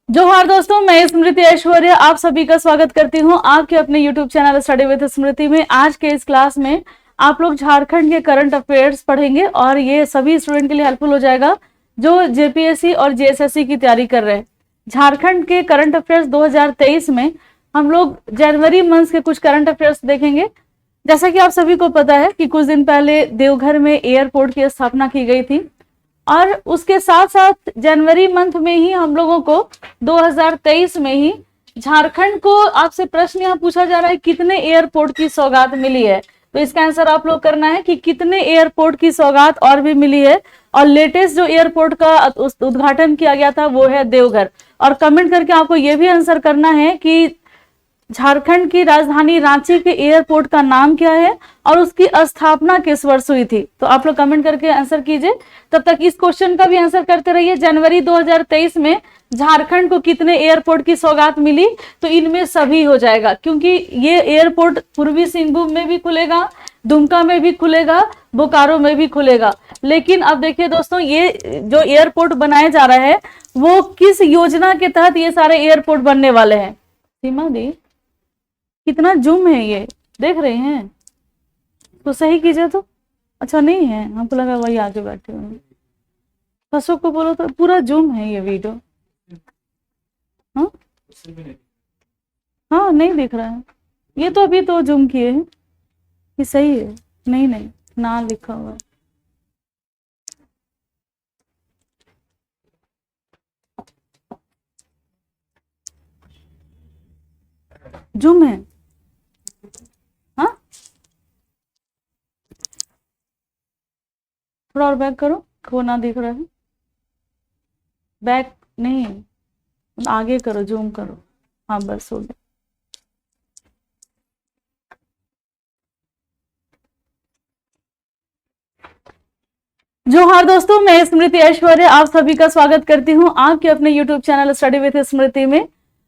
जोहार दोस्तों, मैं स्मृति ऐश्वर्य आप सभी का स्वागत करती हूं आपके अपने YouTube चैनल स्टडी विद स्मृति में। आज के इस क्लास में आप लोग झारखंड के करंट अफेयर्स पढ़ेंगे और ये सभी स्टूडेंट के लिए हेल्पफुल हो जाएगा जो जेपीएससी और जेएसएससी की तैयारी कर रहे हैं। झारखंड के करंट अफेयर्स 2023 में हम लोग जनवरी मंथ के कुछ करंट अफेयर्स देखेंगे। जैसा कि आप सभी को पता है कि कुछ दिन पहले देवघर में एयरपोर्ट की स्थापना की गई थी और उसके साथ साथ जनवरी मंथ में ही हम लोगों को 2023 में ही झारखंड को आपसे प्रश्न यहाँ पूछा जा रहा है कितने एयरपोर्ट की सौगात मिली है। तो इसका आंसर आप लोग करना है कि कितने एयरपोर्ट की सौगात और भी मिली है। और लेटेस्ट जो एयरपोर्ट का उद्घाटन किया गया था वो है देवघर। और कमेंट करके आपको ये भी आंसर करना है कि झारखंड की राजधानी रांची के एयरपोर्ट का नाम क्या है और उसकी स्थापना किस वर्ष हुई थी। तो आप लोग कमेंट करके आंसर कीजिए। तब तक इस क्वेश्चन का भी आंसर करते रहिए। जनवरी 2023 में झारखंड को कितने एयरपोर्ट की सौगात मिली, तो इनमें सभी हो जाएगा क्योंकि ये एयरपोर्ट पूर्वी सिंहभूम में भी खुलेगा, दुमका में भी खुलेगा, बोकारो में भी खुलेगा। लेकिन अब देखिए दोस्तों, ये जो एयरपोर्ट बनाया जा रहा है वो किस योजना के तहत ये सारे एयरपोर्ट बनने वाले हैं। सीमा दी, कितना जूम है ये, देख रहे हैं तो सही कीजिए। तो अच्छा नहीं है, हमको लगा वही आगे बैठे हुए। अशोक को बोलो तो पूरा जूम है ये वीडियो। हाँ हाँ, नहीं दिख रहा है ये तो, अभी तो जूम किए हैं। ये सही है? नहीं नहीं, ना लिखा हुआ है। जूम है। हाँ, थोड़ा और बैक करो, वो ना दिख रहा है। बैक नहीं, आगे करो, जूम करो। हाँ बस हो गया। जोहार दोस्तों, मैं स्मृति ऐश्वर्य आप सभी का स्वागत करती हूँ आपके अपने YouTube चैनल स्टडी विद स्मृति में।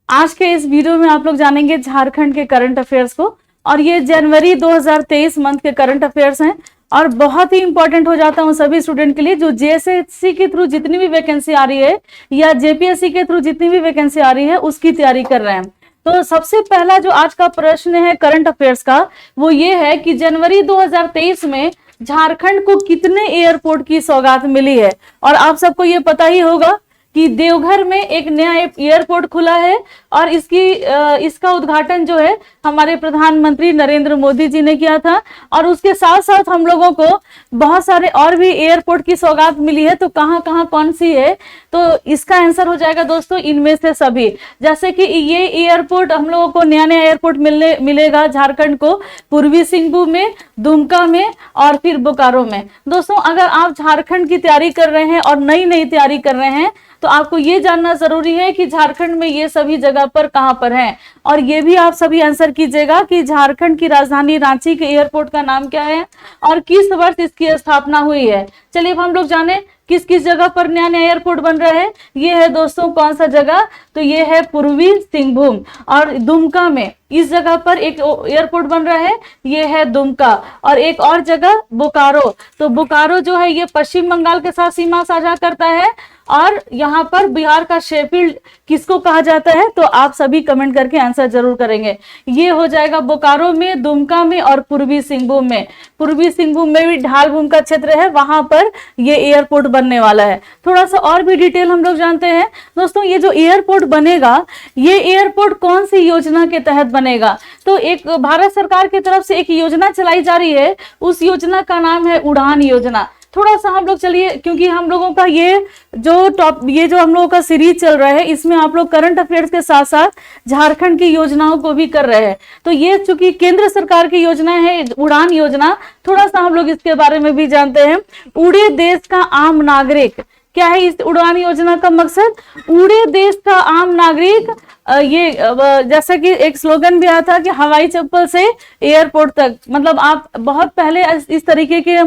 आज के इस वीडियो में आप लोग जानेंगे झारखंड के करंट अफेयर्स को और ये जनवरी 2023 मंथ के करंट अफेयर्स हैं और बहुत ही इंपॉर्टेंट हो जाता है सभी स्टूडेंट के लिए जो जेएसएससी के थ्रू जितनी भी वैकेंसी आ रही है या जेपीएससी के थ्रू जितनी भी वैकेंसी आ रही है उसकी तैयारी कर रहे हैं। तो सबसे पहला जो आज का प्रश्न है करंट अफेयर्स का वो ये है कि जनवरी 2023 में झारखंड को कितने एयरपोर्ट की सौगात मिली है। और आप सबको ये पता ही होगा कि देवघर में एक नया एयरपोर्ट खुला है और इसका उद्घाटन जो है हमारे प्रधानमंत्री नरेंद्र मोदी जी ने किया था और उसके साथ साथ हम लोगों को बहुत सारे और भी एयरपोर्ट की सौगात मिली है। तो कहाँ कहाँ कौन सी है, तो इसका आंसर हो जाएगा दोस्तों इनमें से सभी। जैसे कि ये एयरपोर्ट हम लोगों को नया नया एयरपोर्ट मिलेगा झारखंड को पूर्वी सिंहभूम में, दुमका में और फिर बोकारो में। दोस्तों अगर आप झारखंड की तैयारी कर रहे हैं और नई नई तैयारी कर रहे हैं तो आपको ये जानना जरूरी है कि झारखंड में ये सभी जगह पर कहां पर हैं। और ये भी आप सभी आंसर कीजिएगा कि झारखंड की राजधानी रांची के एयरपोर्ट का नाम क्या है और किस वर्ष इसकी स्थापना हुई है। चलिए अब हम लोग जाने किस किस जगह पर नया नया एयरपोर्ट बन रहा है। ये है दोस्तों कौन सा जगह, तो ये है पूर्वी सिंहभूम और दुमका में इस जगह पर एक एयरपोर्ट बन रहा है, ये है दुमका। और एक और जगह बोकारो, तो बोकारो जो है ये पश्चिम बंगाल के साथ सीमा साझा करता है और यहाँ पर बिहार का शेफील्ड किसको कहा जाता है, तो आप सभी कमेंट करके आंसर जरूर करेंगे। ये हो जाएगा बोकारो में, दुमका में और पूर्वी सिंहभूम में। पूर्वी सिंहभूम में भी ढाल भूमि का क्षेत्र है, वहां पर ये एयरपोर्ट बनने वाला है। थोड़ा सा और भी डिटेल हम लोग जानते हैं दोस्तों। ये जो एयरपोर्ट बनेगा ये एयरपोर्ट कौन सी योजना के तहत बनेगा, तो एक भारत सरकार की तरफ से एक योजना चलाई जा रही है, उस योजना का नाम है उड़ान योजना। थोड़ा सा हम लोग चलिए, क्योंकि हम लोगों का ये जो हम लोगों का सीरीज चल रहा है इसमें आप लोग करंट अफेयर्स के साथ साथ झारखंड की योजनाओं को भी कर रहे हैं। तो ये चूंकि केंद्र सरकार की योजना है उड़ान योजना, थोड़ा सा हम लोग इसके बारे में भी जानते हैं। उड़े देश का आम नागरिक, क्या है इस उड़ान योजना का मकसद, उड़े देश का आम नागरिक जैसा कि एक स्लोगन भी आया था कि हवाई चप्पल से एयरपोर्ट तक, मतलब आप बहुत पहले इस तरीके के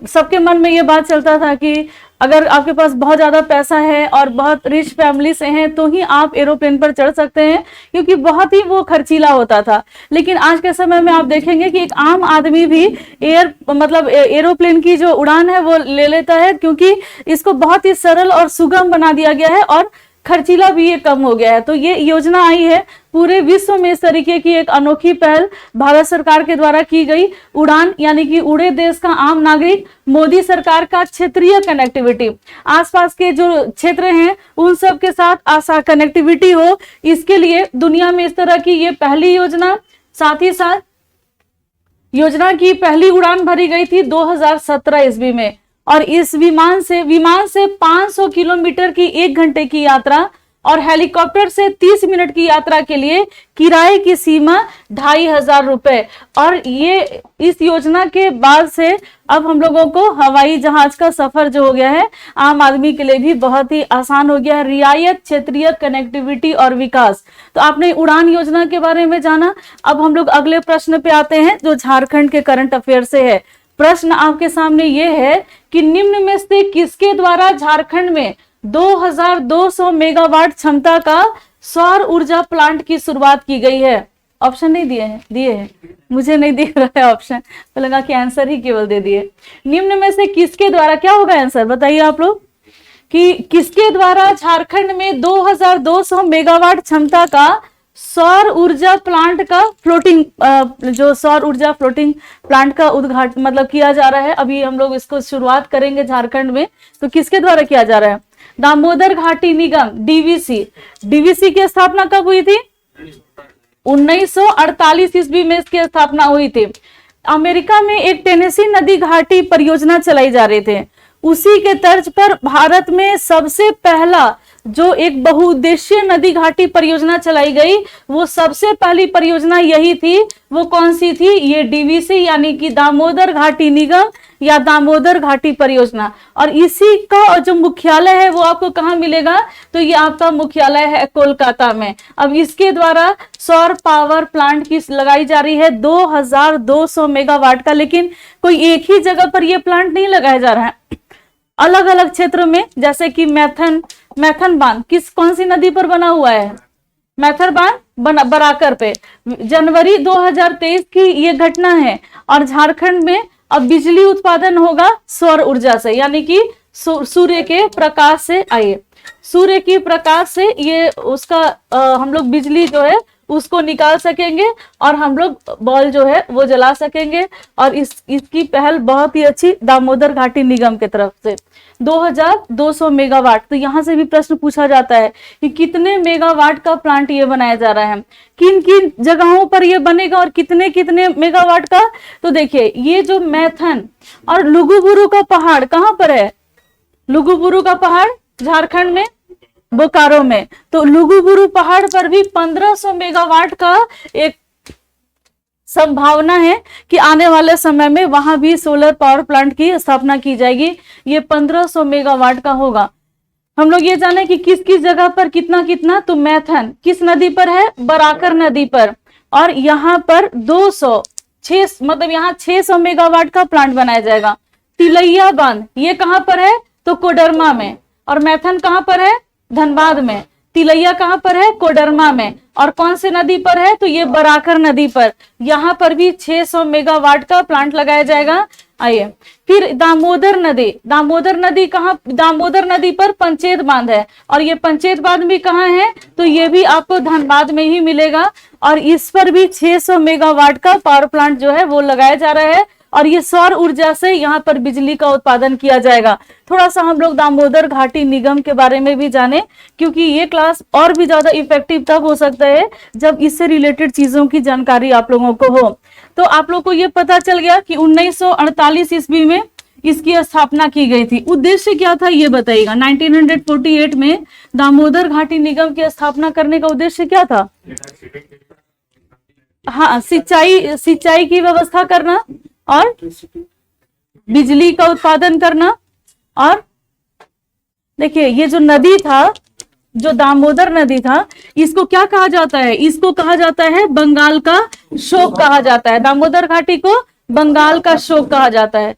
सबके मन में ये बात चलता था कि अगर आपके पास बहुत ज्यादा पैसा है और बहुत रिच फैमिली से हैं तो ही आप एरोप्लेन पर चढ़ सकते हैं, क्योंकि बहुत ही वो खर्चीला होता था। लेकिन आज के समय में आप देखेंगे कि एक आम आदमी भी एरोप्लेन की जो उड़ान है वो ले लेता है, क्योंकि इसको बहुत ही सरल और सुगम बना दिया गया है और खर्चीला भी ये कम हो गया है। तो ये योजना आई है पूरे विश्व में, इस तरीके की एक अनोखी पहल भारत सरकार के द्वारा की गई। उड़ान यानी कि उड़े देश का आम नागरिक, मोदी सरकार का क्षेत्रीय कनेक्टिविटी, आसपास के जो क्षेत्र हैं उन सब के साथ कनेक्टिविटी हो, इसके लिए दुनिया में इस तरह की ये पहली योजना। साथ ही साथ योजना की पहली उड़ान भरी गई थी 2017 ईस्वी में, और इस विमान से 500 किलोमीटर की 1 घंटे की यात्रा और हेलीकॉप्टर से 30 मिनट की यात्रा के लिए किराए की सीमा 2500 रुपए। और ये इस योजना के बाद से अब हम लोगों को हवाई जहाज का सफर जो हो गया है आम आदमी के लिए भी बहुत ही आसान हो गया है। रियायत, क्षेत्रीय कनेक्टिविटी और विकास। तो आपने उड़ान योजना के बारे में जाना। अब हम लोग अगले प्रश्न पे आते हैं जो झारखंड के करंट अफेयर से है। प्रश्न आपके सामने ये है कि निम्न में से किसके द्वारा झारखंड में 2200 मेगावाट क्षमता का सौर ऊर्जा प्लांट की शुरुआत की गई है? ऑप्शन नहीं दिए हैं मुझे नहीं दिख रहा है ऑप्शन, तो लगा कि आंसर ही केवल दे दिए। निम्न में से किसके द्वारा, क्या होगा आंसर बताइए आप लोग, कि किसके द्वारा झारखंड में 2200 मेगावाट क्षमता का सौर ऊर्जा प्लांट का जो सौर ऊर्जा फ्लोटिंग प्लांट का उद्घाटन मतलब किया जा रहा है। अभी हम लोग इसको शुरुआत करेंगे झारखंड में, तो किसके द्वारा किया जा रहा है? दामोदर घाटी निगम, डीवीसी की स्थापना कब हुई थी? 1948 ईस्वी में इसकी स्थापना हुई थी। अमेरिका में एक टेनेसी नदी घाटी परियोजना चलाई जा रहे थे, उसी के तर्ज पर भारत में सबसे पहला जो एक बहुउद्देशीय नदी घाटी परियोजना चलाई गई, वो सबसे पहली परियोजना यही थी। वो कौन सी थी? ये डीवीसी यानी कि दामोदर घाटी निगम या दामोदर घाटी परियोजना। और इसी का जो मुख्यालय है वो आपको कहाँ मिलेगा? तो ये आपका मुख्यालय है कोलकाता में। अब इसके द्वारा सौर पावर प्लांट की लगाई जा रही है 2200 मेगावाट का, लेकिन कोई एक ही जगह पर यह प्लांट नहीं लगाया जा रहा है, अलग अलग क्षेत्रों में। जैसे कि मैथन बांध कौन सी नदी पर बना हुआ है? मैथन बांध बराकर पे। जनवरी 2023 की ये घटना है। और झारखंड में अब बिजली उत्पादन होगा सौर ऊर्जा से, यानी कि सूर्य के प्रकाश से। आइए, सूर्य की प्रकाश से ये उसका हम लोग बिजली जो है उसको निकाल सकेंगे और हम लोग बॉल जो है वो जला सकेंगे। और इसकी पहल बहुत ही अच्छी दामोदर घाटी निगम की तरफ से। 2200 मेगावाट। तो यहां से भी प्रश्न पूछा जाता है कि कितने मेगावाट का प्लांट ये बनाया जा रहा है, किन किन जगहों पर ये बनेगा और कितने कितने मेगावाट का। तो देखिए, ये जो मैथन और लुगुबुरु का पहाड़ कहां पर है? लुगुबुरु का पहाड़ झारखंड में, बोकारो में। तो लुगुबुरु पहाड़ पर भी 1500 मेगावाट का एक संभावना है कि आने वाले समय में वहां भी सोलर पावर प्लांट की स्थापना की जाएगी। ये 1500 मेगावाट का होगा। हम लोग ये जाने कि किस किस जगह पर कितना कितना। तो मैथन किस नदी पर है? बराकर नदी पर। और यहाँ पर 600 मेगावाट का प्लांट बनाया जाएगा। तिलैया बांध ये कहां पर है? तो कोडरमा में। और मैथन कहां पर है? धनबाद में। तिलैया कहां पर है? कोडरमा में। और कौन से नदी पर है? तो ये बराकर नदी पर। यहां पर भी 600 मेगावाट का प्लांट लगाया जाएगा। आइए, फिर दामोदर नदी कहां? दामोदर नदी पर पंचेत बांध है। और ये पंचेत बांध भी कहां है? तो ये भी आपको धनबाद में ही मिलेगा। और इस पर भी 600 मेगावाट का पावर प्लांट जो है वो लगाया जा रहा है। और ये सौर ऊर्जा से यहाँ पर बिजली का उत्पादन किया जाएगा। थोड़ा सा हम लोग दामोदर घाटी निगम के बारे में भी जाने, क्योंकि ये क्लास और भी ज्यादा इफेक्टिव तब हो सकता है जब इससे रिलेटेड चीजों की जानकारी आप लोगों को हो। तो आप लोग को ये पता चल गया कि 1948 ईस्वी में इसकी स्थापना की गई थी। उद्देश्य क्या था ये बताइएगा। 1948 में दामोदर घाटी निगम की स्थापना करने का उद्देश्य क्या था? हाँ, सिंचाई की व्यवस्था करना और बिजली का उत्पादन करना। और देखिए, ये जो नदी था जो दामोदर नदी था, इसको क्या कहा जाता है? इसको कहा जाता है बंगाल का शोक कहा जाता है। दामोदर घाटी को बंगाल का शोक कहा जाता है।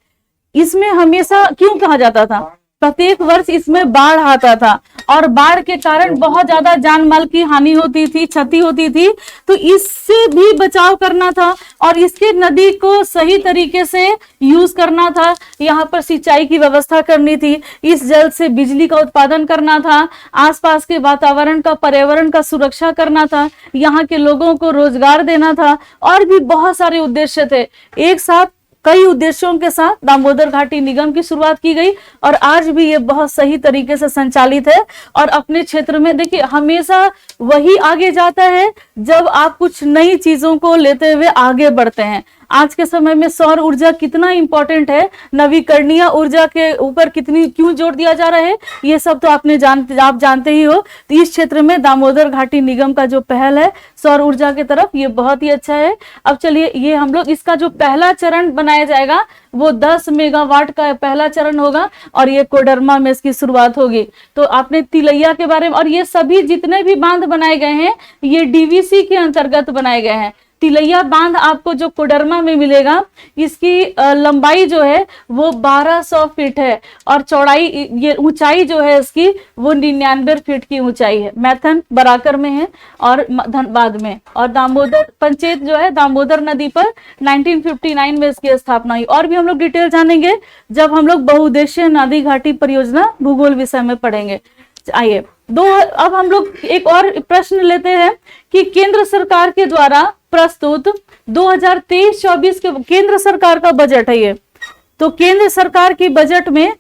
इसमें हमेशा क्यों कहा जाता था? प्रत्येक वर्ष इसमें बाढ़ आता था और बाढ़ के कारण बहुत ज्यादा जान माल की हानि होती थी, क्षति होती थी। तो इससे भी बचाव करना था और इसके नदी को सही तरीके से यूज करना था। यहाँ पर सिंचाई की व्यवस्था करनी थी, इस जल से बिजली का उत्पादन करना था, आसपास के वातावरण का, पर्यावरण का सुरक्षा करना था, यहाँ के लोगों को रोजगार देना था और भी बहुत सारे उद्देश्य थे। एक साथ कई उद्देश्यों के साथ दामोदर घाटी निगम की शुरुआत की गई और आज भी ये बहुत सही तरीके से संचालित है। और अपने क्षेत्र में देखिए, हमेशा वही आगे जाता है जब आप कुछ नई चीजों को लेते हुए आगे बढ़ते हैं। आज के समय में सौर ऊर्जा कितना इंपॉर्टेंट है, नवीकरणीय ऊर्जा के ऊपर कितनी क्यों जोर दिया जा रहा है, ये सब तो आप जानते ही हो। तो इस क्षेत्र में दामोदर घाटी निगम का जो पहल है सौर ऊर्जा की तरफ, ये बहुत ही अच्छा है। अब चलिए, ये हम लोग इसका जो पहला चरण बनाया जाएगा वो 10 मेगावाट का पहला चरण होगा और ये कोडरमा में इसकी शुरुआत होगी। तो आपने तिलैया के बारे में, और ये सभी जितने भी बांध बनाए गए हैं ये डीवीसी के अंतर्गत बनाए गए हैं। तिलैया बांध आपको जो कोडरमा में मिलेगा, इसकी लंबाई जो है वो 1200 फीट है और चौड़ाई, ये ऊंचाई जो है इसकी वो 99 फीट की ऊंचाई है। मैथन बराकर में है और धनबाद में। और दामोदर पंचायत जो है दामोदर नदी पर 1959 में इसकी स्थापना हुई। और भी हम लोग डिटेल जानेंगे जब हम लोग बहुउद्देशीय नदी घाटी परियोजना भूगोल विषय में पढ़ेंगे। आइए अब हम लोग एक और प्रश्न लेते हैं कि केंद्र सरकार के द्वारा प्रस्तुत 2023-24 के केंद्र सरकार का बजट है ये। तो केंद्र सरकार की बजट में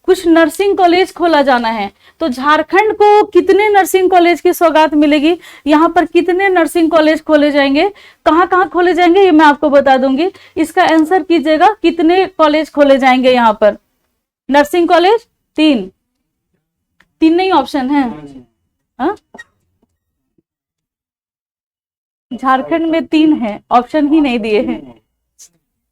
कुछ नर्सिंग कॉलेज खोला जाना है। तो झारखंड को कितने नर्सिंग कॉलेज की सौगात मिलेगी, यहाँ पर कितने नर्सिंग कॉलेज खोले जाएंगे, कहाँ कहाँ खोले जाएंगे, ये मैं आपको बता दूंगी। इसका आंसर कीजिएगा, कितने कॉलेज खोले जाएंगे यहाँ पर? नर्सिंग कॉलेज 3 नहीं ऑप्शन है। हाँ, झारखंड में 3 है, ऑप्शन ही नहीं दिए हैं।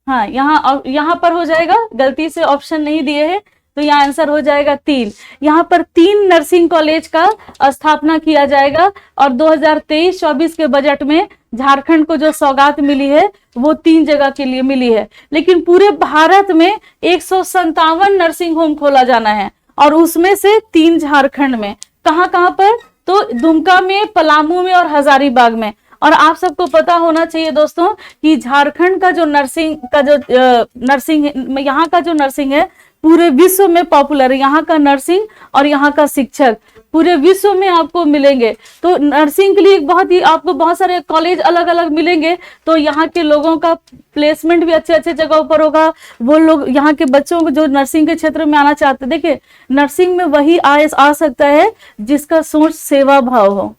हाँ, यहाँ पर हो जाएगा, गलती से ऑप्शन नहीं दिए हैं तो यहाँ आंसर हो जाएगा 3। यहाँ पर 3 नर्सिंग कॉलेज का स्थापना किया जाएगा और 2023-24 के बजट में झारखंड को जो सौगात मिली है वो 3 जगह के लिए मिली है। लेकिन पूरे भारत में 157 नर्सिंग होम खोला जाना है और उसमें से 3 झारखंड में। कहाँ कहाँ पर? तो दुमका में, पलामू में और हजारीबाग में। और आप सबको पता होना चाहिए दोस्तों कि झारखंड का जो नर्सिंग यहाँ का जो नर्सिंग है पूरे विश्व में पॉपुलर है। यहाँ का नर्सिंग और यहाँ का शिक्षक पूरे विश्व में आपको मिलेंगे। तो नर्सिंग के लिए आपको बहुत सारे कॉलेज अलग अलग मिलेंगे। तो यहाँ के लोगों का प्लेसमेंट भी अच्छे अच्छे जगहों पर होगा। वो लोग यहाँ के बच्चों को जो नर्सिंग के क्षेत्र में आना चाहते हैं, देखिए नर्सिंग में वही आ सकता है जिसका सोच सेवा भाव हो।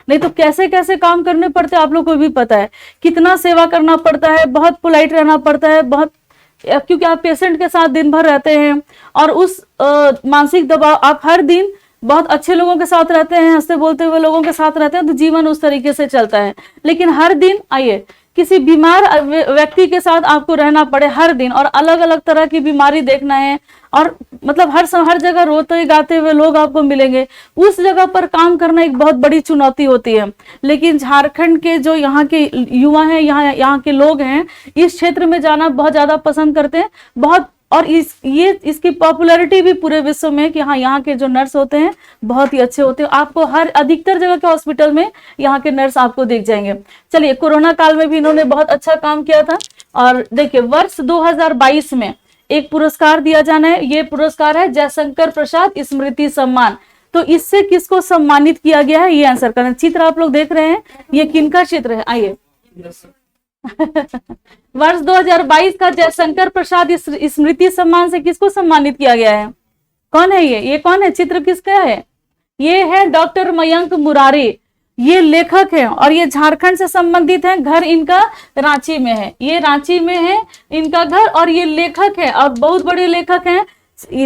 नहीं तो कैसे कैसे काम करने पड़ते हैं आप लोग को भी पता है, कितना सेवा करना पड़ता है, बहुत पोलाइट रहना पड़ता है, बहुत, क्योंकि आप पेशेंट के साथ दिन भर रहते हैं और उस मानसिक दबाव, आप हर दिन बहुत अच्छे लोगों के साथ रहते हैं, हंसते बोलते हुए लोगों के साथ रहते हैं, तो जीवन उस तरीके से चलता है। लेकिन हर दिन आइए किसी बीमार व्यक्ति के साथ आपको रहना पड़े हर दिन और अलग अलग तरह की बीमारी देखना है और मतलब हर जगह रोते गाते हुए लोग आपको मिलेंगे, उस जगह पर काम करना एक बहुत बड़ी चुनौती होती है। लेकिन झारखंड के जो यहाँ के युवा हैं, यहाँ के लोग हैं, इस क्षेत्र में जाना बहुत ज्यादा पसंद करते हैं बहुत। और इसकी पॉपुलैरिटी भी पूरे विश्व में कि हाँ, यहाँ के जो नर्स होते हैं बहुत ही अच्छे होते हैं। आपको अधिकतर जगह के हॉस्पिटल में यहाँ के नर्स आपको दिख जाएंगे। चलिए, कोरोना काल में भी इन्होंने बहुत अच्छा काम किया था। और देखिए, वर्ष 2022 में एक पुरस्कार दिया जाना है। ये पुरस्कार है जयशंकर प्रसाद स्मृति सम्मान। तो इससे किसको सम्मानित किया गया है, ये आंसर करना। चित्र आप लोग देख रहे हैं, ये किनका चित्र है? आइए वर्ष 2022 का जयशंकर प्रसाद स्मृति सम्मान से किसको सम्मानित किया गया है? कौन है ये कौन है? चित्र किसका है? ये है डॉक्टर मयंक मुरारी। ये लेखक है और ये झारखंड से संबंधित है। घर इनका रांची में है, ये रांची में है इनका घर। और ये लेखक है और बहुत बड़े लेखक हैं,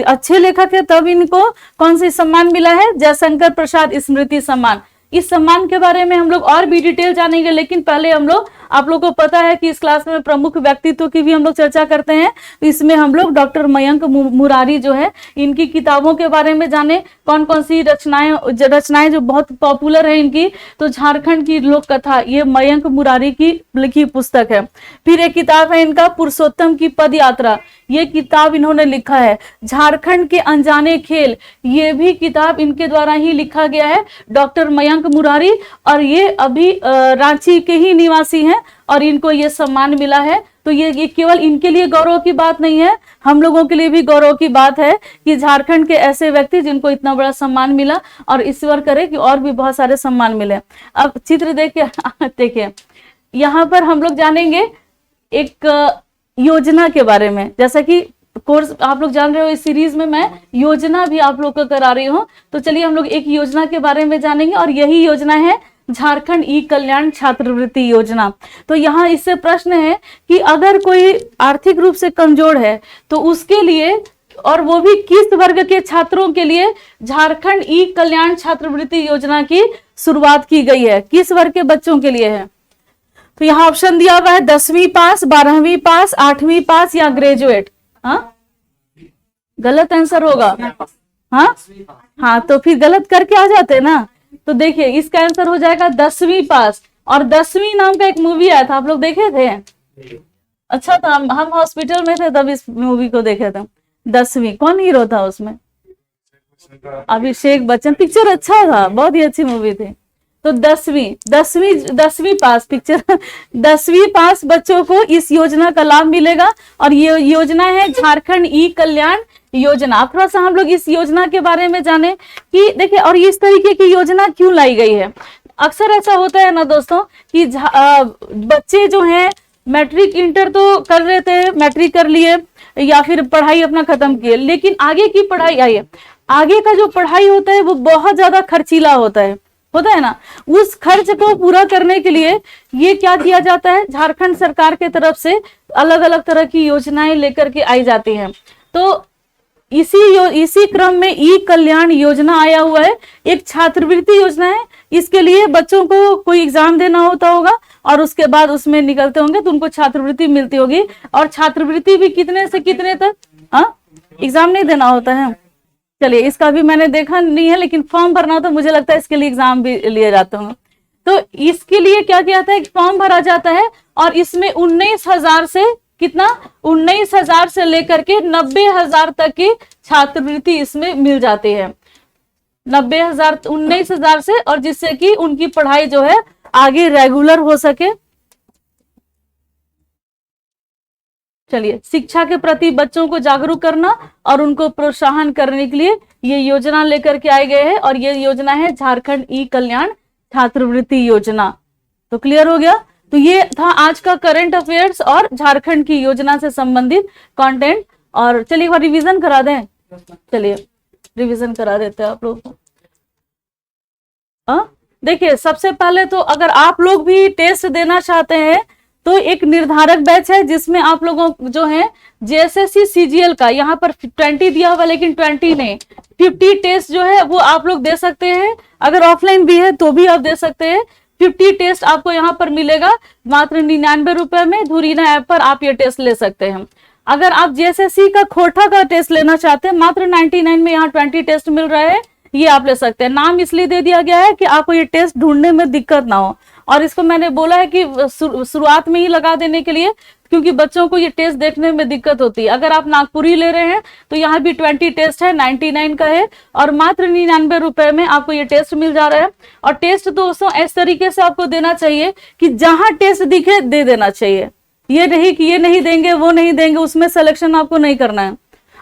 अच्छे लेखक है, तब इनको कौन सा सम्मान मिला है? जयशंकर प्रसाद स्मृति सम्मान। इस सम्मान के बारे में हम लोग और भी डिटेल जानेंगे, लेकिन पहले हम लोग, आप लोग को पता है कि इस क्लास में प्रमुख व्यक्तित्व की भी हम लोग चर्चा करते हैं। इसमें हम लोग डॉक्टर मयंक मुरारी जो है, इनकी किताबों के बारे में जाने, कौन कौन सी रचनाएं जो बहुत पॉपुलर है इनकी। तो झारखंड की लोक कथा, ये मयंक मुरारी की लिखी पुस्तक है। फिर एक किताब है इनका पुरुषोत्तम की पद यात्रा, ये किताब इन्होंने लिखा है। झारखंड के अनजाने खेल, ये भी किताब इनके द्वारा ही लिखा गया है, डॉक्टर मयंक मुरारी। और ये अभी रांची के ही निवासी हैं और इनको ये सम्मान मिला है। तो ये केवल इनके लिए गौरव की बात नहीं है, हम लोगों के लिए भी गौरव की बात है कि झारखंड के ऐसे व्यक्ति जिनको इतना बड़ा सम्मान मिला, और ईश्वर करे कि और भी बहुत सारे सम्मान मिले। अब चित्र देखिए यहाँ पर हम लोग जानेंगे एक योजना के बारे में। जैसा कि कोर्स आप लोग जान रहे हो, इस सीरीज में मैं योजना भी आप लोग को करा रही हूँ। तो चलिए हम लोग एक योजना के बारे में जानेंगे, और यही योजना है झारखंड ई कल्याण छात्रवृत्ति योजना। तो यहाँ इससे प्रश्न है कि अगर कोई आर्थिक रूप से कमजोर है तो उसके लिए, और वो भी किस वर्ग के छात्रों के लिए, झारखंड ई कल्याण छात्रवृत्ति योजना की शुरुआत की गई है, किस वर्ग के बच्चों के लिए है। तो यहाँ ऑप्शन दिया हुआ है 10वीं पास, 12वीं पास, 8वीं पास या ग्रेजुएट। हाँ, गलत आंसर होगा। हाँ, तो फिर गलत करके आ जाते हैं ना। तो देखिए इसका आंसर हो जाएगा 10वीं पास। और 10वीं नाम का एक मूवी आया था, आप लोग देखे थे? अच्छा था, हम हॉस्पिटल में थे तब इस मूवी को देखे थे। 10वीं, कौन हीरो था उसमें? अभिषेक बच्चन। पिक्चर अच्छा था, बहुत ही अच्छी मूवी थी। तो 10वीं पास पिक्चर 10वीं पास बच्चों को इस योजना का लाभ मिलेगा। और ये योजना है झारखंड ई कल्याण योजना। अब थोड़ा सा हम लोग इस योजना के बारे में जाने कि देखिए, और इस तरीके की योजना क्यों लाई गई है। अक्सर ऐसा होता है ना दोस्तों कि बच्चे जो हैं मैट्रिक इंटर तो कर रहे थे, मैट्रिक कर लिए या फिर पढ़ाई अपना खत्म किए, लेकिन आगे की पढ़ाई आगे का जो पढ़ाई होता है वो बहुत ज्यादा खर्चीला होता है ना। उस खर्च को पूरा करने के लिए ये क्या किया जाता है, झारखंड सरकार के तरफ से अलग अलग तरह की योजनाएं लेकर के आई जाती हैं। तो इसी क्रम में ई कल्याण योजना आया हुआ है, एक छात्रवृत्ति योजना है। इसके लिए बच्चों को कोई एग्जाम देना होता होगा और उसके बाद उसमें निकलते होंगे तो उनको छात्रवृत्ति मिलती होगी। और छात्रवृत्ति भी कितने से कितने तक, एग्जाम नहीं देना होता है। चलिए, इसका भी मैंने देखा नहीं है, लेकिन फॉर्म भरना हो तो मुझे लगता है इसके लिए एग्जाम भी लिए जाते होंगे। तो इसके लिए क्या किया जाता है, फॉर्म भरा जाता है और इसमें 19,000 से कितना, 19,000 से लेकर के 90,000 तक की छात्रवृत्ति इसमें मिल जाती है। 90,000, 19,000 से, और जिससे कि उनकी पढ़ाई जो है आगे रेगुलर हो सके। चलिए, शिक्षा के प्रति बच्चों को जागरूक करना और उनको प्रोत्साहन करने के लिए ये योजना लेकर के आए गए हैं, और ये योजना है झारखंड ई कल्याण छात्रवृत्ति योजना। तो क्लियर हो गया। तो ये था आज का करंट अफेयर्स और झारखंड की योजना से संबंधित कंटेंट। और चलिए एक बार रिवीजन करा दें। चलिए रिवीजन करा देते हैं आप लोग को। देखिए, सबसे पहले तो अगर आप लोग भी टेस्ट देना चाहते हैं तो एक निर्धारक बैच है जिसमें आप लोगों जो है जेएसएससी सीजीएल का, यहाँ पर 20 दिया हुआ लेकिन 20 नहीं, 50 टेस्ट जो है वो आप लोग दे सकते हैं। अगर ऑफलाइन भी है तो भी आप दे सकते हैं। 50 टेस्ट आपको यहाँ पर मिलेगा मात्र 99 रुपए में। धुरीना ऐप पर आप ये टेस्ट ले सकते हैं। अगर आप जेएसएससी का खोटा का टेस्ट लेना चाहते हैं, मात्र 99 में यहाँ 20 टेस्ट मिल रहा है, ये आप ले सकते हैं। नाम इसलिए दे दिया गया है कि आपको ये टेस्ट ढूंढने में दिक्कत ना हो। और इसको मैंने बोला है कि शुरुआत में ही लगा देने के लिए, क्योंकि बच्चों को ये टेस्ट देखने में दिक्कत होती है। अगर आप नागपुरी ले रहे हैं तो यहाँ भी 20 टेस्ट है, 99 का है, और मात्र 99 रुपए में आपको ये टेस्ट मिल जा रहा है। और टेस्ट दोस्तों इस तरीके से आपको देना चाहिए कि जहां टेस्ट दिखे दे देना चाहिए। ये नहीं कि ये नहीं देंगे वो नहीं देंगे, उसमें सिलेक्शन आपको नहीं करना है।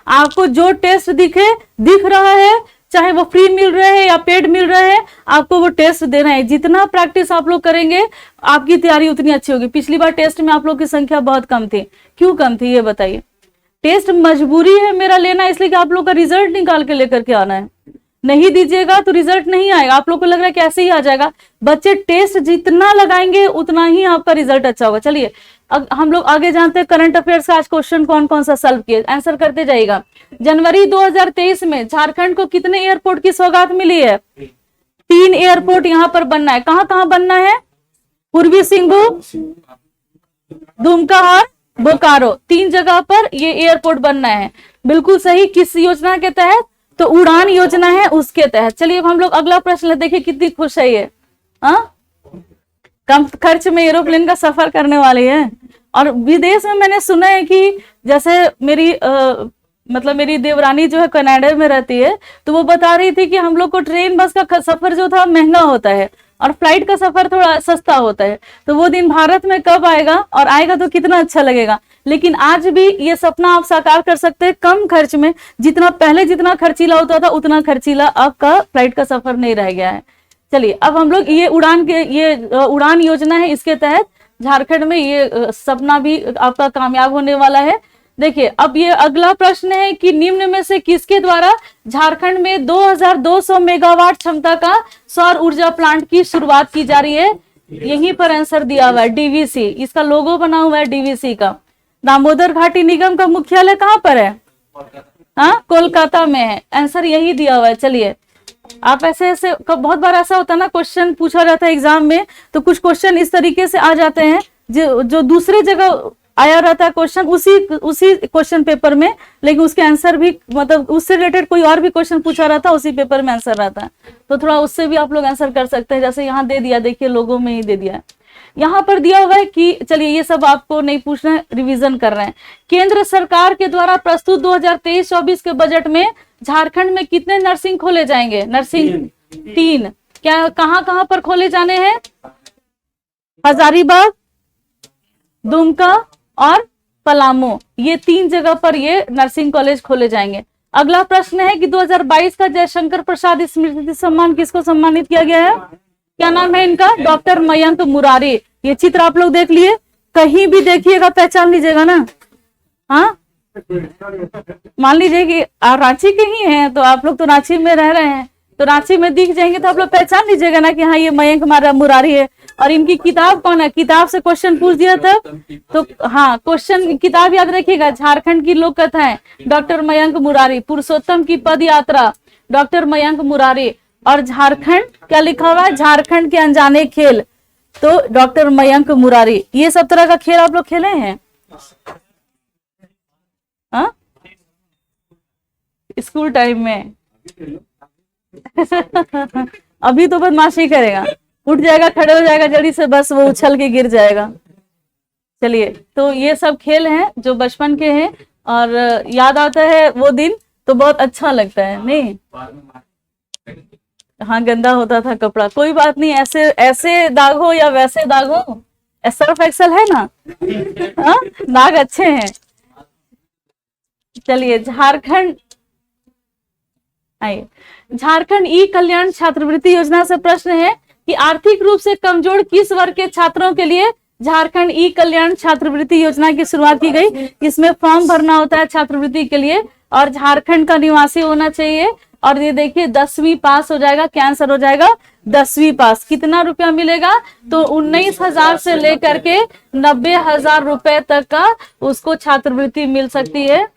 आपको जो टेस्ट दिख रहा है, चाहे वो फ्री मिल रहे हैं या पेड मिल रहे हैं, आपको वो टेस्ट देना है। जितना प्रैक्टिस आप लोग करेंगे आपकी तैयारी उतनी अच्छी होगी। पिछली बार टेस्ट में आप लोग की संख्या बहुत कम थी। क्यों कम थी ये बताइए? टेस्ट मजबूरी है मेरा लेना, इसलिए कि आप लोग का रिजल्ट निकाल के लेकर के आना है। नहीं दीजिएगा तो रिजल्ट नहीं आएगा। आप लोग को लग रहा है कैसे ही आ जाएगा। बच्चे टेस्ट जितना लगाएंगे उतना ही आपका रिजल्ट अच्छा होगा। चलिए हम लोग आगे जानते हैं करंट अफेयर्स का आज क्वेश्चन कौन कौन सा सॉल्व किए, आंसर करते जाइएगा। जनवरी 2023 में झारखंड को कितने एयरपोर्ट की सौगात मिली है? 3 एयरपोर्ट यहाँ पर बनना है। कहाँ कहाँ बनना है? पूर्वी सिंहभूम, दुमका और बोकारो, 3 जगह पर ये एयरपोर्ट बनना है। बिल्कुल सही। किस योजना के तहत? तो उड़ान योजना है उसके तहत। चलिए अब हम लोग अगला प्रश्न देखिए, कितनी खुश है ये। कम खर्च में एरोप्लेन का सफर करने वाली है। और विदेश में मैंने सुना है कि जैसे मेरी देवरानी जो है कनाडा में रहती है, तो वो बता रही थी कि हम लोग को ट्रेन बस का सफर जो था महंगा होता है और फ्लाइट का सफर थोड़ा सस्ता होता है। तो वो दिन भारत में कब आएगा, और आएगा तो कितना अच्छा लगेगा। लेकिन आज भी ये सपना आप साकार कर सकते हैं कम खर्च में। जितना खर्चीला होता था उतना खर्चीला अब का फ्लाइट का सफर नहीं रह गया है। चलिए अब हम लोग ये उड़ान योजना है, इसके तहत झारखंड में ये सपना भी आपका कामयाब होने वाला है। देखिए अब ये अगला प्रश्न है कि निम्न में से किसके द्वारा झारखंड में 2200 मेगावाट क्षमता का सौर ऊर्जा प्लांट की शुरुआत की जा रही है? यहीं पर आंसर दिया हुआ है, डीवीसी। इसका लोगो बना हुआ है डीवीसी का। दामोदर घाटी निगम का मुख्यालय कहाँ पर है? कोलकाता में है। आंसर यही दिया हुआ है। चलिए आप ऐसे बहुत बार ऐसा होता है ना, क्वेश्चन पूछा जाता है एग्जाम में, तो कुछ क्वेश्चन इस तरीके से आ जाते हैं जो दूसरे जगह आया रहता है क्वेश्चन उसी क्वेश्चन पेपर में, लेकिन उसके आंसर भी उससे रिलेटेड कोई और भी क्वेश्चन पूछा रहता है, उसी पेपर में आंसर रहता है। तो थोड़ा उससे भी आप लोग आंसर कर सकते हैं। जैसे यहाँ दे दिया, देखिए लोगों में ही दे दिया है। यहाँ पर दिया हुआ है कि चलिए ये सब आपको नहीं पूछना है, रिवीजन कर रहे हैं। केंद्र सरकार के द्वारा प्रस्तुत 2023-24 के बजट में झारखंड में कितने नर्सिंग खोले जाएंगे? नर्सिंग 3। क्या कहाँ पर खोले जाने हैं? हजारीबाग, दुमका और पलामू, ये 3 जगह पर ये नर्सिंग कॉलेज खोले जाएंगे। अगला प्रश्न है कि 2022 का जयशंकर प्रसाद स्मृति सम्मान किसको सम्मानित किया गया है? क्या नाम है इनका? डॉक्टर मयंक मुरारी। ये चित्र आप लोग देख लिए, कहीं भी देखिएगा पहचान लीजिएगा ना। हाँ, मान लीजिए कि रांची के ही हैं, तो आप लोग तो रांची में रह रहे हैं, तो रांची में दिख जाएंगे तो आप लोग पहचान लीजिएगा ना कि हाँ ये मयंक मुरारी है। और इनकी किताब कौन है? किताब से क्वेश्चन पूछ दिया था, तो हाँ क्वेश्चन किताब याद रखिएगा। झारखंड की लोक कथाएं, डॉक्टर मयंक मुरारी। पुरुषोत्तम की पद यात्रा, डॉक्टर मयंक मुरारी। और झारखंड क्या लिखा हुआ है? झारखंड के अनजाने खेल, तो डॉक्टर मयंक मुरारी। ये सब तरह का खेल आप लोग खेले हैं स्कूल टाइम में? अभी तो बदमाशी करेगा, उठ जाएगा, खड़े हो जाएगा जल्दी से, बस वो उछल के गिर जाएगा। चलिए तो ये सब खेल हैं जो बचपन के हैं, और याद आता है वो दिन तो बहुत अच्छा लगता है, नहीं? हाँ, गंदा होता था कपड़ा, कोई बात नहीं, ऐसे दाग हो या वैसे दाग हो, सर्फ एक्सल है ना। हाँ, दाग अच्छे हैं। चलिए झारखंड ई कल्याण छात्रवृत्ति योजना से प्रश्न है कि आर्थिक रूप से कमजोर किस वर्ग के छात्रों के लिए झारखंड ई कल्याण छात्रवृत्ति योजना की शुरुआत की गई? इसमें फॉर्म भरना होता है छात्रवृत्ति के लिए, और झारखंड का निवासी होना चाहिए। और ये देखिए 10वीं पास हो जाएगा, क्या आंसर हो जाएगा? 10वीं पास। कितना रुपया मिलेगा? तो 19,000 से लेकर के 90,000 रुपए तक का उसको छात्रवृत्ति मिल सकती है।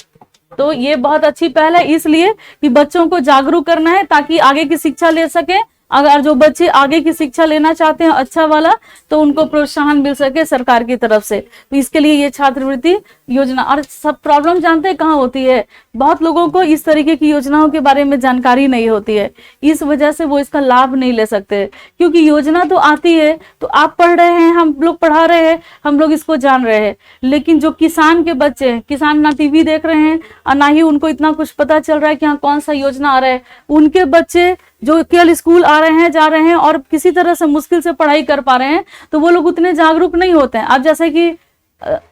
तो ये बहुत अच्छी पहल है, इसलिए कि बच्चों को जागरूक करना है ताकि आगे की शिक्षा ले सके। अगर जो बच्चे आगे की शिक्षा लेना चाहते हैं अच्छा वाला, तो उनको प्रोत्साहन मिल सके सरकार की तरफ से। तो इसके लिए ये छात्रवृत्ति योजना, और सब प्रॉब्लम जानते हैं कहाँ होती है? बहुत लोगों को इस तरीके की योजनाओं के बारे में जानकारी नहीं होती है, इस वजह से वो इसका लाभ नहीं ले सकते। क्योंकि योजना तो आती है, तो आप पढ़ रहे हैं, हम लोग पढ़ा रहे हैं, हम लोग इसको जान रहे हैं, लेकिन जो किसान के बच्चे हैं, किसान ना टीवी देख रहे हैं और ना ही उनको इतना कुछ पता चल रहा है कि हाँ कौन सा योजना आ रहा है। उनके बच्चे जो केवल स्कूल आ रहे हैं, जा रहे हैं और किसी तरह से मुश्किल से पढ़ाई कर पा रहे हैं, तो वो लोग उतने जागरूक नहीं होते हैं। अब जैसे कि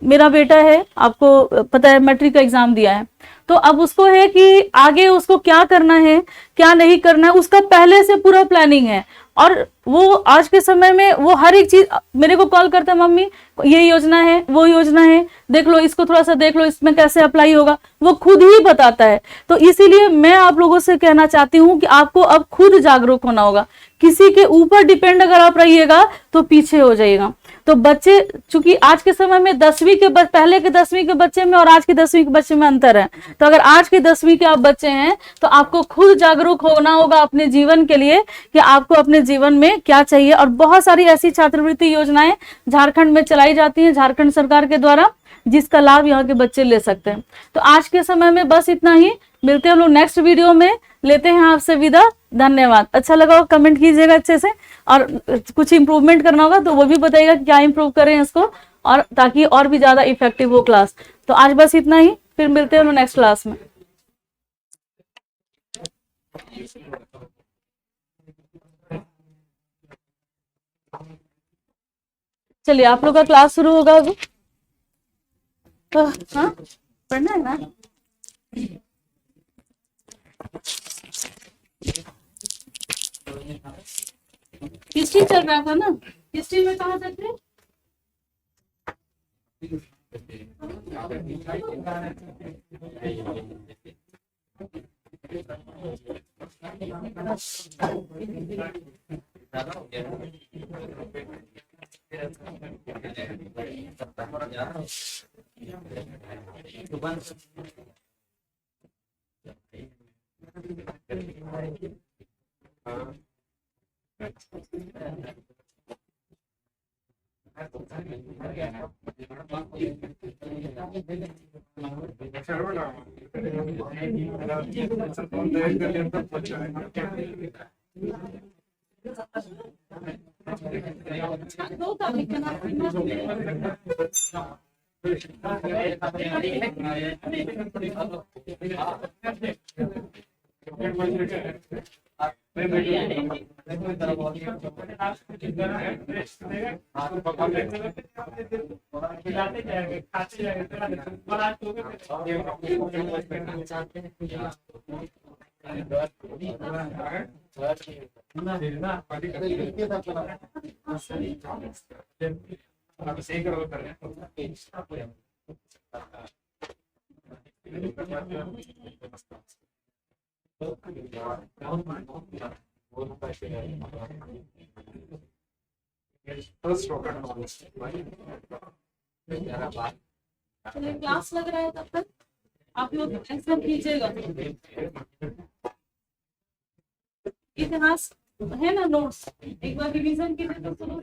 मेरा बेटा है, आपको पता है मैट्रिक का एग्जाम दिया है, तो अब उसको है कि आगे उसको क्या करना है, क्या नहीं करना है, उसका पहले से पूरा प्लानिंग है। और वो आज के समय में वो हर एक चीज मेरे को कॉल करता है, मम्मी ये योजना है, वो योजना है, देख लो इसको, थोड़ा सा देख लो, इसमें कैसे अप्लाई होगा, वो खुद ही बताता है। तो इसीलिए मैं आप लोगों से कहना चाहती हूँ कि आपको अब खुद जागरूक होना होगा। किसी के ऊपर डिपेंड अगर आप रहिएगा तो पीछे हो जाइएगा। तो बच्चे, चूंकि आज के समय में पहले के 10वीं के बच्चे में और आज के 10वीं के बच्चे में अंतर है, तो अगर आज के 10वीं के आप बच्चे हैं तो आपको खुद जागरूक होना होगा अपने जीवन के लिए कि आपको अपने जीवन में क्या चाहिए। और बहुत सारी ऐसी छात्रवृत्ति योजनाएं झारखंड में चलाई जाती हैं झारखंड सरकार के द्वारा, जिसका लाभ यहाँ के बच्चे ले सकते हैं। तो आज के समय में बस इतना ही, मिलते हैं हम लोग नेक्स्ट वीडियो में, लेते हैं आपसे विदा। धन्यवाद। अच्छा लगा हो कमेंट कीजिएगा अच्छे से, और कुछ इंप्रूवमेंट करना होगा तो वो भी बताइएगा क्या इंप्रूव करें इसको, और ताकि और भी ज्यादा इफेक्टिव हो क्लास। तो आज बस इतना ही, फिर मिलते हैं हम लोग नेक्स्ट क्लास में। चलिए आप लोग का क्लास शुरू होगा अभी। तो हाँ, पढ़ना है ना। हिस्ट्री चल रहा था ना, हिस्ट्री में कहाँ तक थे? चलिए क्लास लग रहा है, तब तक आप लोग एग्जाम कीजिएगा। इतिहास है ना नोट्स, एक बार रिवीजन कीजिए तो सुनो।